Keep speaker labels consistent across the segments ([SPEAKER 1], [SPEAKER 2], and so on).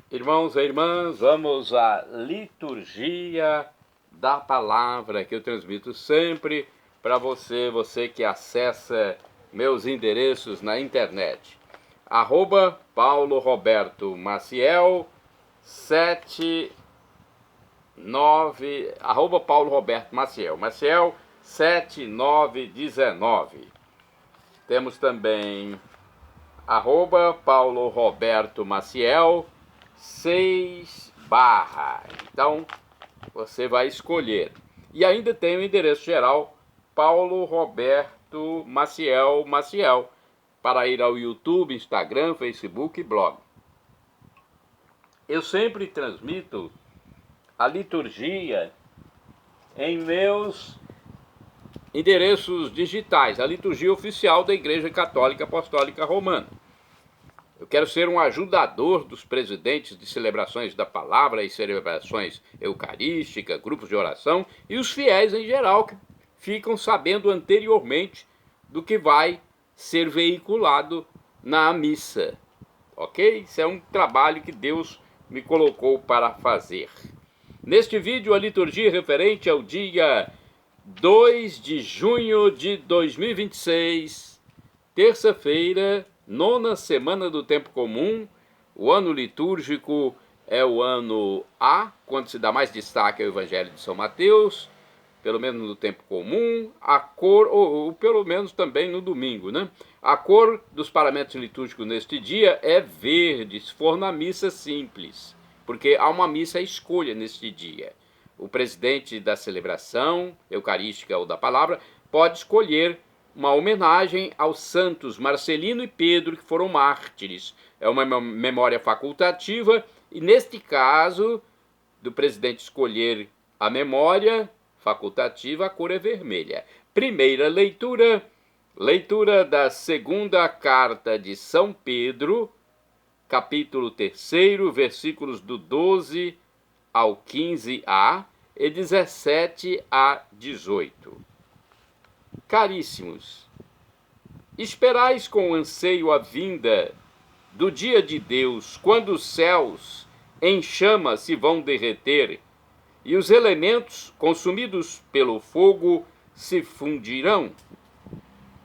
[SPEAKER 1] Irmãos e irmãs, vamos à liturgia da palavra que eu transmito sempre para você que acessa meus endereços na internet. @Paulo Roberto Maciel 79, Paulo Roberto Maciel 7919. Temos também Paulo Roberto Maciel 6 barra. Então, você vai escolher. E ainda tem o endereço geral Paulo Roberto Maciel para ir ao YouTube, Instagram, Facebook e blog. Eu sempre transmito a liturgia em meus endereços digitais, a liturgia oficial da Igreja Católica Apostólica Romana. Eu quero ser um ajudador dos presidentes de celebrações da palavra e celebrações eucarísticas, grupos de oração e os fiéis em geral que ficam sabendo anteriormente do que vai ser veiculado na missa. Ok? Isso é um trabalho que Deus me colocou para fazer. Neste vídeo, a liturgia referente ao dia 2 de junho de 2026, terça-feira, 9ª semana do tempo comum. O ano litúrgico é o ano A, quando se dá mais destaque ao Evangelho de São Mateus, pelo menos no tempo comum, a cor, ou pelo menos também no domingo, né? A cor dos paramentos litúrgicos neste dia é verde, se for na missa simples, porque há uma missa à escolha neste dia. O presidente da celebração eucarística ou da palavra pode escolher uma homenagem aos santos Marcelino e Pedro, que foram mártires. É uma memória facultativa e, neste caso, do presidente escolher a memória facultativa, a cor é vermelha. Primeira leitura, leitura da segunda carta de São Pedro, capítulo 3, versículos do 12 ao 15a e 17 a 18. Caríssimos, esperais com anseio a vinda do dia de Deus, quando os céus em chama se vão derreter e os elementos consumidos pelo fogo se fundirão.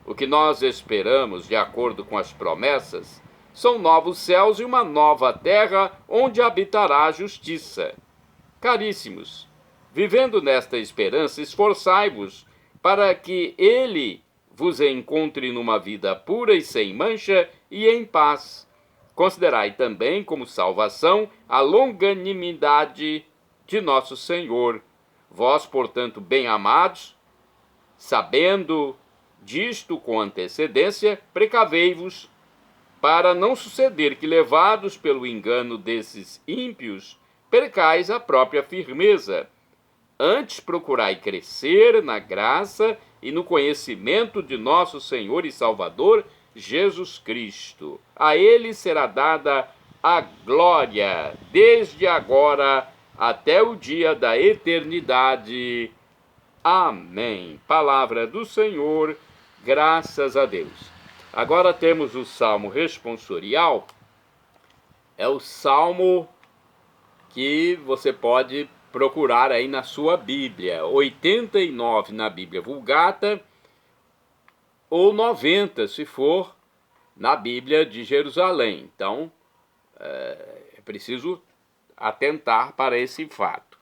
[SPEAKER 1] O que nós esperamos, de acordo com as promessas, são novos céus e uma nova terra onde habitará a justiça. Caríssimos, vivendo nesta esperança, esforçai-vos para que ele vos encontre numa vida pura e sem mancha e em paz. Considerai também como salvação a longanimidade de nosso Senhor. Vós, portanto, bem-amados, sabendo disto com antecedência, precavei-vos para não suceder que, levados pelo engano desses ímpios, percais a própria firmeza. Antes procurai crescer na graça e no conhecimento de nosso Senhor e Salvador, Jesus Cristo. A ele será dada a glória, desde agora até o dia da eternidade. Amém. Palavra do Senhor, graças a Deus. Agora temos o Salmo responsorial. É o Salmo que você pode procurar aí na sua Bíblia, 89 na Bíblia Vulgata, ou 90 se for na Bíblia de Jerusalém. Então, é preciso atentar para esse fato.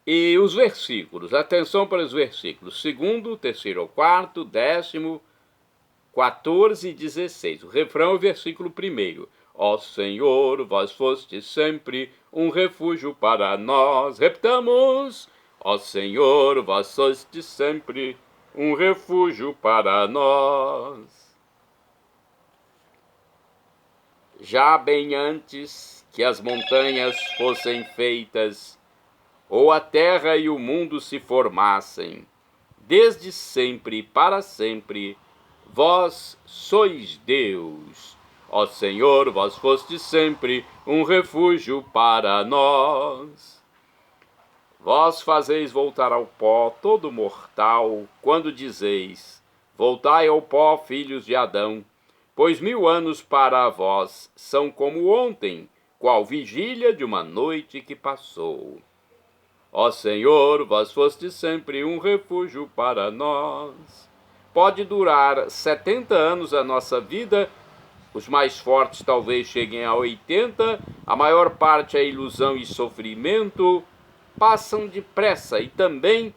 [SPEAKER 1] E os versículos, atenção para os versículos 2º, 3º ou 4º, 10º, 14 e 16. O refrão é o versículo 1º. Ó Senhor, vós fostes sempre um refúgio para nós. Repetamos. Ó Senhor, vós fostes sempre um refúgio para nós. Já bem antes que as montanhas fossem feitas, ou a terra e o mundo se formassem, desde sempre e para sempre, vós sois Deus. Ó Senhor, vós fostes sempre um refúgio para nós. Vós fazeis voltar ao pó todo mortal, quando dizeis, voltai ao pó, filhos de Adão, pois 1000 anos para vós são como ontem, qual vigília de uma noite que passou. Ó Senhor, vós foste sempre um refúgio para nós. Pode durar 70 anos a nossa vida, os mais fortes talvez cheguem a 80, a maior parte é ilusão e sofrimento, passam depressa e também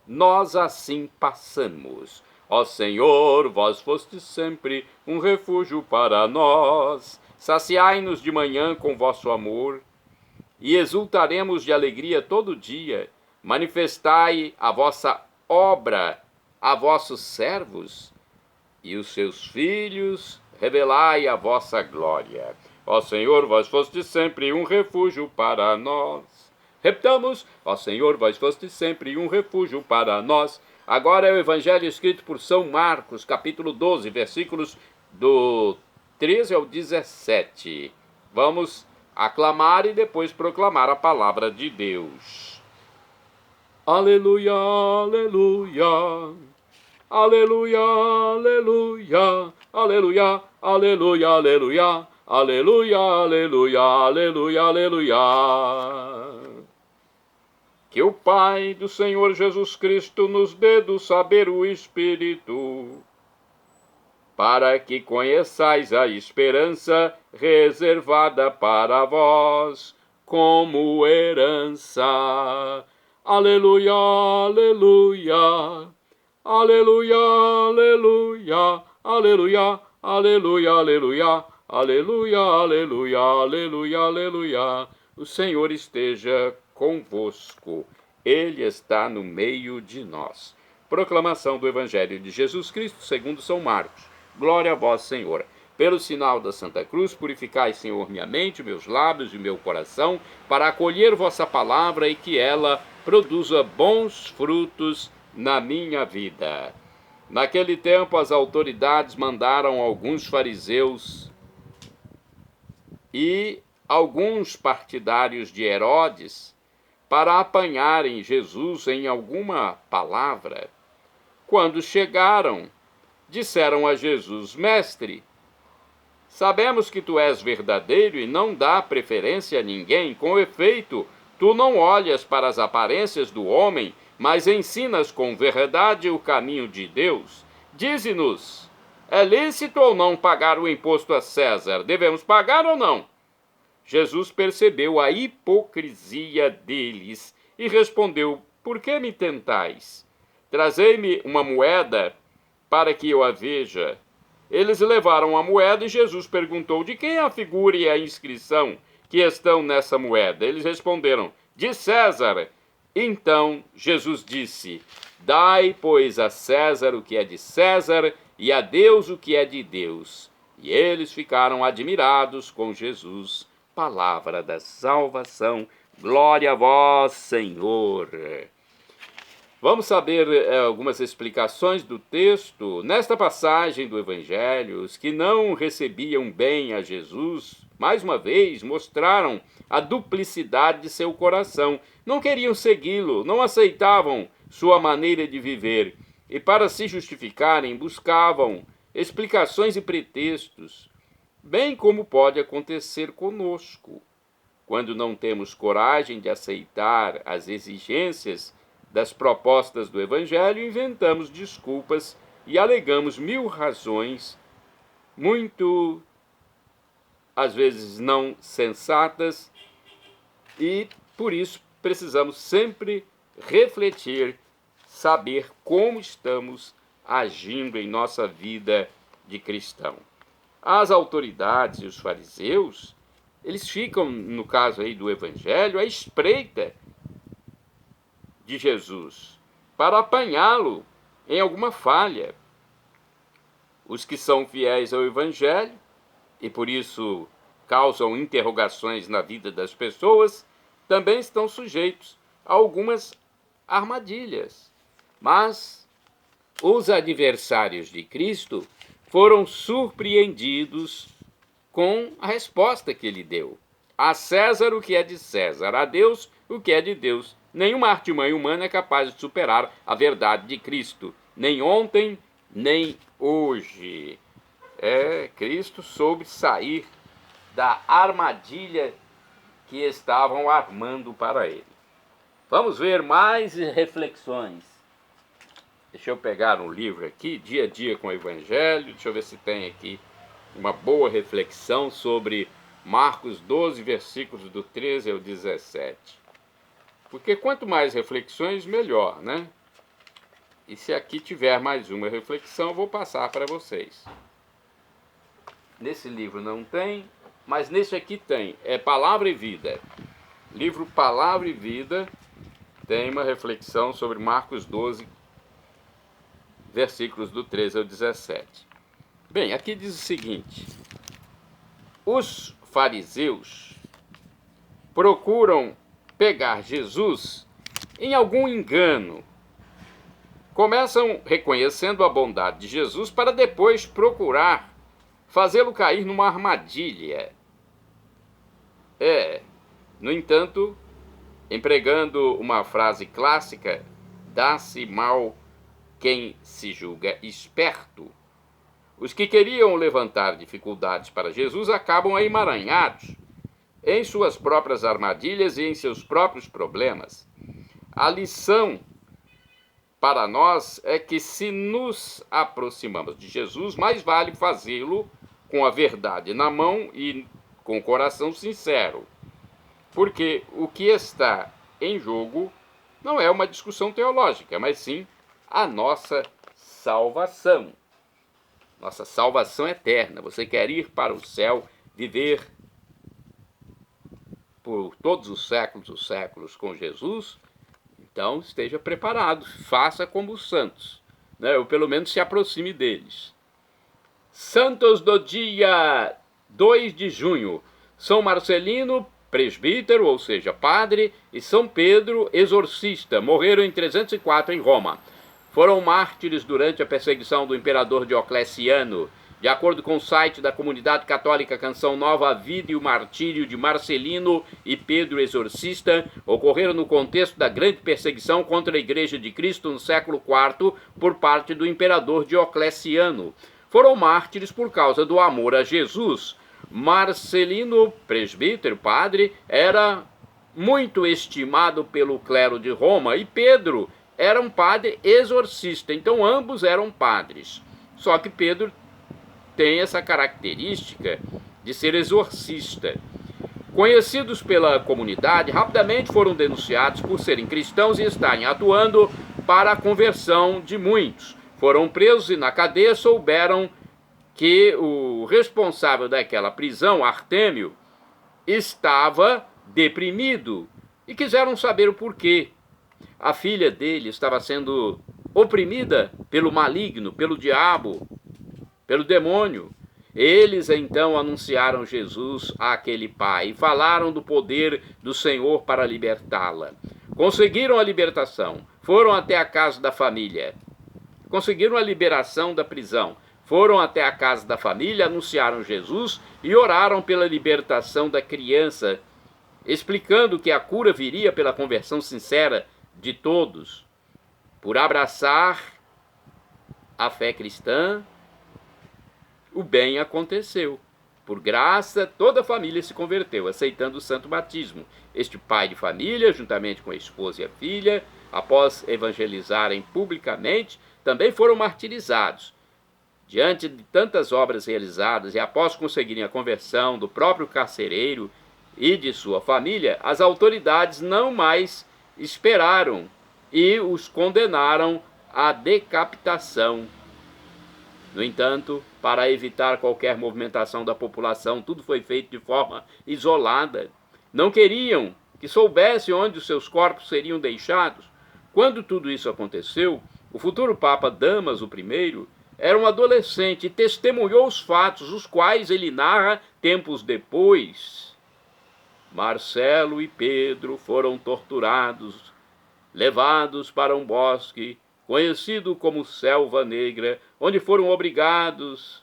[SPEAKER 1] nós assim passamos. Ó Senhor, vós foste sempre um refúgio para nós. Saciai-nos de manhã com vosso amor e exultaremos de alegria todo dia. Manifestai a vossa obra a vossos servos e os seus filhos, revelai a vossa glória. Ó Senhor, vós foste sempre um refúgio para nós. Repitamos, ó Senhor, vós foste sempre um refúgio para nós. Agora é o Evangelho escrito por São Marcos, capítulo 12, versículos do 13 ao 17. Vamos aclamar e depois proclamar a palavra de Deus. Aleluia, aleluia. Aleluia, aleluia, aleluia, aleluia, aleluia, aleluia, aleluia, aleluia, aleluia. Que o Pai do Senhor Jesus Cristo nos dê do saber o Espírito, para que conheçais a esperança reservada para vós como herança. Aleluia, aleluia. Aleluia, aleluia, aleluia, aleluia, aleluia, aleluia, aleluia, aleluia, aleluia. O Senhor esteja convosco, Ele está no meio de nós. Proclamação do Evangelho de Jesus Cristo segundo São Marcos. Glória a vós, Senhor. Pelo sinal da Santa Cruz, purificai, Senhor, minha mente, meus lábios e meu coração, para acolher vossa palavra e que ela produza bons frutos na minha vida. Naquele tempo, as autoridades mandaram alguns fariseus e alguns partidários de Herodes para apanharem Jesus em alguma palavra. Quando chegaram, disseram a Jesus: Mestre, sabemos que tu és verdadeiro e não dá preferência a ninguém. Com efeito, tu não olhas para as aparências do homem, mas ensinas com verdade o caminho de Deus. Dize-nos, é lícito ou não pagar o imposto a César? Devemos pagar ou não? Jesus percebeu a hipocrisia deles e respondeu: Por que me tentais? Trazei-me uma moeda para que eu a veja. Eles levaram a moeda e Jesus perguntou: De quem é a figura e a inscrição que estão nessa moeda? Eles responderam: De César. Então Jesus disse: Dai, pois, a César o que é de César e a Deus o que é de Deus. E eles ficaram admirados com Jesus. Palavra da salvação. Glória a vós, Senhor. Vamos saber algumas explicações do texto. Nesta passagem do Evangelho, os que não recebiam bem a Jesus, mais uma vez, mostraram a duplicidade de seu coração. Não queriam segui-lo, não aceitavam sua maneira de viver e, para se justificarem, buscavam explicações e pretextos, bem como pode acontecer conosco. Quando não temos coragem de aceitar as exigências das propostas do Evangelho, inventamos desculpas e alegamos 1000 razões, muito, às vezes, não sensatas, e, por isso, precisamos sempre refletir, saber como estamos agindo em nossa vida de cristão. As autoridades e os fariseus, eles ficam, no caso aí do Evangelho, à espreita de Jesus, para apanhá-lo em alguma falha. Os que são fiéis ao Evangelho, e por isso causam interrogações na vida das pessoas, também estão sujeitos a algumas armadilhas. Mas os adversários de Cristo foram surpreendidos com a resposta que ele deu. A César o que é de César, a Deus o que é de Deus. Nenhuma artimanha humana é capaz de superar a verdade de Cristo, nem ontem, nem hoje. Cristo soube sair da armadilha que estavam armando para ele. Vamos ver mais reflexões. Deixa eu pegar um livro aqui, Dia a Dia com o Evangelho. Deixa eu ver se tem aqui uma boa reflexão sobre Marcos 12, versículos do 13 ao 17. Porque quanto mais reflexões, melhor, né? E se aqui tiver mais uma reflexão, eu vou passar para vocês. Nesse livro não tem, mas nesse aqui tem. É Palavra e Vida. Livro Palavra e Vida tem uma reflexão sobre Marcos 12, versículos do 13 ao 17. Bem, aqui diz o seguinte: os fariseus procuram pegar Jesus em algum engano. Começam reconhecendo a bondade de Jesus para depois procurar fazê-lo cair numa armadilha. No entanto, empregando uma frase clássica, dá-se mal quem se julga esperto. Os que queriam levantar dificuldades para Jesus acabam emaranhados em suas próprias armadilhas e em seus próprios problemas. A lição para nós é que, se nos aproximamos de Jesus, mais vale fazê-lo com a verdade na mão e com o coração sincero. Porque o que está em jogo não é uma discussão teológica, mas sim a nossa salvação. Nossa salvação eterna. Você quer ir para o céu, viver por todos os séculos com Jesus? Então esteja preparado, faça como os santos, né? Ou pelo menos se aproxime deles. Santos do dia 2 de junho. São Marcelino, presbítero, ou seja, padre, e São Pedro, exorcista, morreram em 304 em Roma. Foram mártires durante a perseguição do imperador Diocleciano. De acordo com o site da comunidade católica Canção Nova, a vida e o martírio de Marcelino e Pedro Exorcista ocorreram no contexto da grande perseguição contra a Igreja de Cristo no século IV por parte do imperador Diocleciano. Foram mártires por causa do amor a Jesus. Marcelino, presbítero, padre, era muito estimado pelo clero de Roma, e Pedro era um padre exorcista, então ambos eram padres. Só que Pedro tem essa característica de ser exorcista. Conhecidos pela comunidade, rapidamente foram denunciados por serem cristãos e estarem atuando para a conversão de muitos. Foram presos e na cadeia souberam que o responsável daquela prisão, Artêmio, estava deprimido e quiseram saber o porquê. A filha dele estava sendo oprimida pelo maligno, pelo diabo, pelo demônio. Eles então anunciaram Jesus àquele pai e falaram do poder do Senhor para libertá-la. Conseguiram a libertação, foram até a casa da família. Conseguiram a liberação da prisão, foram até a casa da família, anunciaram Jesus e oraram pela libertação da criança, explicando que a cura viria pela conversão sincera de todos. Por abraçar a fé cristã, o bem aconteceu. Por graça, toda a família se converteu, aceitando o santo batismo. Este pai de família, juntamente com a esposa e a filha, após evangelizarem publicamente, também foram martirizados. Diante de tantas obras realizadas e após conseguirem a conversão do próprio carcereiro e de sua família, as autoridades não mais esperaram e os condenaram à decapitação. No entanto, para evitar qualquer movimentação da população, tudo foi feito de forma isolada. Não queriam que soubesse onde os seus corpos seriam deixados. Quando tudo isso aconteceu, o futuro Papa Damaso I era um adolescente e testemunhou os fatos, os quais ele narra tempos depois. Marcelo e Pedro foram torturados, levados para um bosque, conhecido como Selva Negra, onde foram obrigados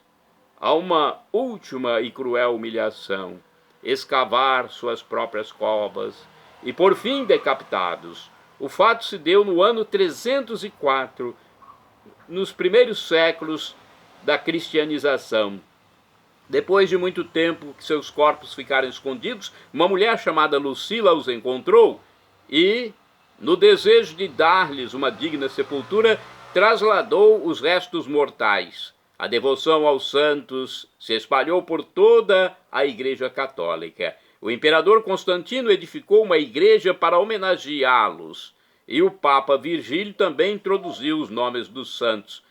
[SPEAKER 1] a uma última e cruel humilhação, escavar suas próprias covas e, por fim, decapitados. O fato se deu no ano 304, nos primeiros séculos da cristianização. Depois de muito tempo que seus corpos ficaram escondidos, uma mulher chamada Lucila os encontrou e, no desejo de dar-lhes uma digna sepultura, trasladou os restos mortais. A devoção aos santos se espalhou por toda a Igreja Católica. O imperador Constantino edificou uma igreja para homenageá-los, e o Papa Virgílio também introduziu os nomes dos santos,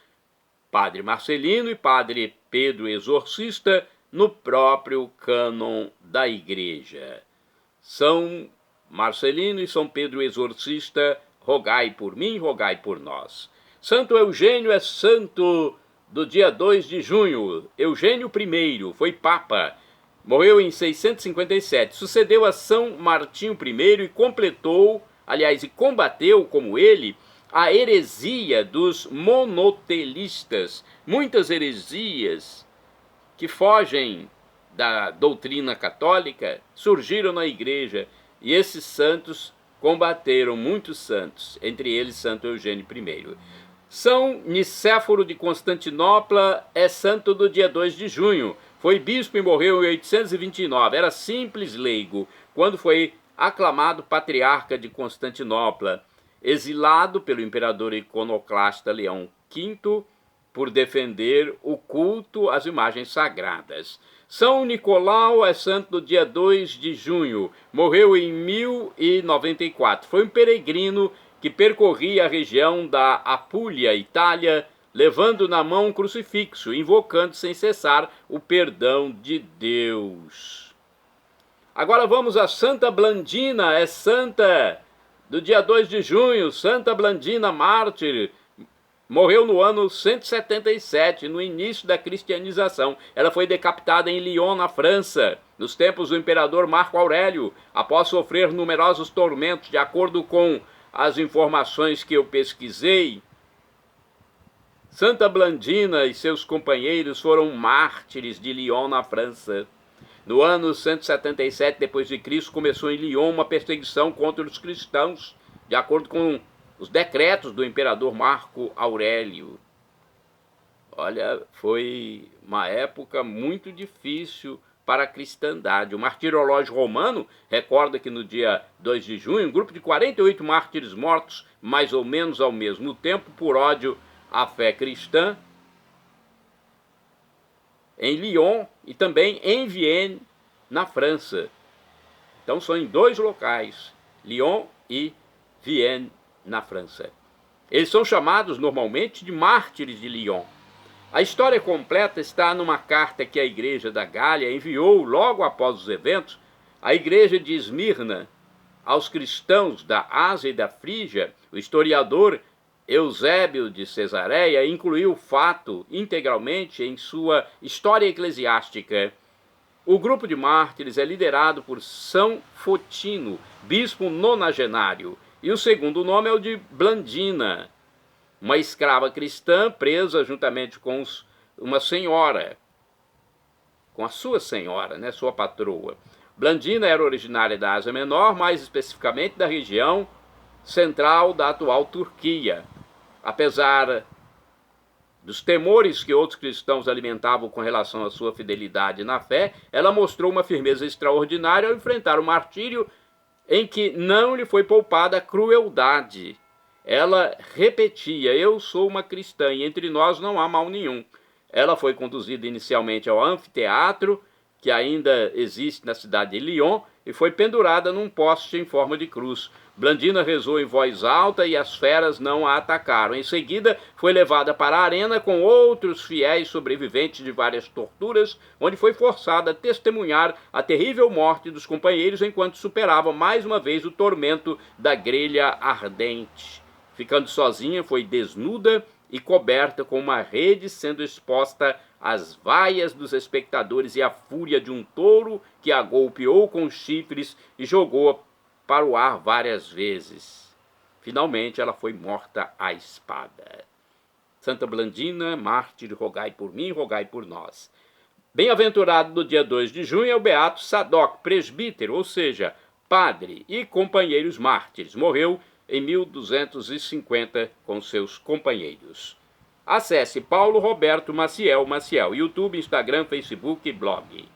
[SPEAKER 1] Padre Marcelino e Padre Pedro Exorcista, no próprio cânon da Igreja. São Marcelino e São Pedro Exorcista, rogai por mim, rogai por nós. Santo Eugênio é santo do dia 2 de junho. Eugênio I foi Papa. Morreu em 657. Sucedeu a São Martinho I e completou, aliás, e combateu, como ele, a heresia dos monotelistas. Muitas heresias que fogem da doutrina católica surgiram na igreja, e esses santos combateram muitos santos, entre eles Santo Eugênio I. São Nicéforo de Constantinopla é santo do dia 2 de junho. Foi bispo e morreu em 829. Era simples leigo quando foi aclamado patriarca de Constantinopla, exilado pelo imperador iconoclasta Leão V por defender o culto às imagens sagradas. São Nicolau é santo do dia 2 de junho. Morreu em 1094. Foi um peregrino que percorria a região da Apulia, Itália, levando na mão um crucifixo, invocando sem cessar o perdão de Deus. Agora vamos a Santa Blandina, é santa do dia 2 de junho, Santa Blandina, mártir. Morreu no ano 177, no início da cristianização. Ela foi decapitada em Lyon, na França, nos tempos do imperador Marco Aurélio, após sofrer numerosos tormentos. De acordo com as informações que eu pesquisei, Santa Blandina e seus companheiros foram mártires de Lyon, na França. No ano 177 d.C., começou em Lyon uma perseguição contra os cristãos, de acordo com os decretos do imperador Marco Aurélio. Olha, foi uma época muito difícil para a cristandade. O martirológio romano recorda que no dia 2 de junho, um grupo de 48 mártires mortos, mais ou menos ao mesmo tempo, por ódio à fé cristã, em Lyon e também em Vienne, na França. Então são em dois locais, Lyon e Vienne, na França. Eles são chamados normalmente de mártires de Lyon. A história completa está numa carta que a Igreja da Gália enviou logo após os eventos à Igreja de Esmirna, aos cristãos da Ásia e da Frígia. O historiador Eusébio de Cesareia incluiu o fato integralmente em sua História Eclesiástica. O grupo de mártires é liderado por São Fotino, bispo nonagenário, e o segundo nome é o de Blandina, uma escrava cristã presa juntamente com uma senhora, com a sua senhora, né, sua patroa. Blandina era originária da Ásia Menor, mais especificamente da região central da atual Turquia. Apesar dos temores que outros cristãos alimentavam com relação à sua fidelidade na fé, ela mostrou uma firmeza extraordinária ao enfrentar o martírio, em que não lhe foi poupada a crueldade. Ela repetia: eu sou uma cristã e entre nós não há mal nenhum. Ela foi conduzida inicialmente ao anfiteatro, que ainda existe na cidade de Lyon, e foi pendurada num poste em forma de cruz. Blandina rezou em voz alta e as feras não a atacaram. Em seguida, foi levada para a arena com outros fiéis sobreviventes de várias torturas, onde foi forçada a testemunhar a terrível morte dos companheiros enquanto superava mais uma vez o tormento da grelha ardente. Ficando sozinha, foi desnuda e coberta com uma rede, sendo exposta às vaias dos espectadores e à fúria de um touro que a golpeou com chifres e jogou para o ar várias vezes. Finalmente, ela foi morta à espada. Santa Blandina, mártir, rogai por mim, rogai por nós. Bem-aventurado no dia 2 de junho é o beato Sadoc, presbítero, ou seja, padre, e companheiros mártires. Morreu em 1250 com seus companheiros. Acesse Paulo Roberto Maciel, YouTube, Instagram, Facebook e blog.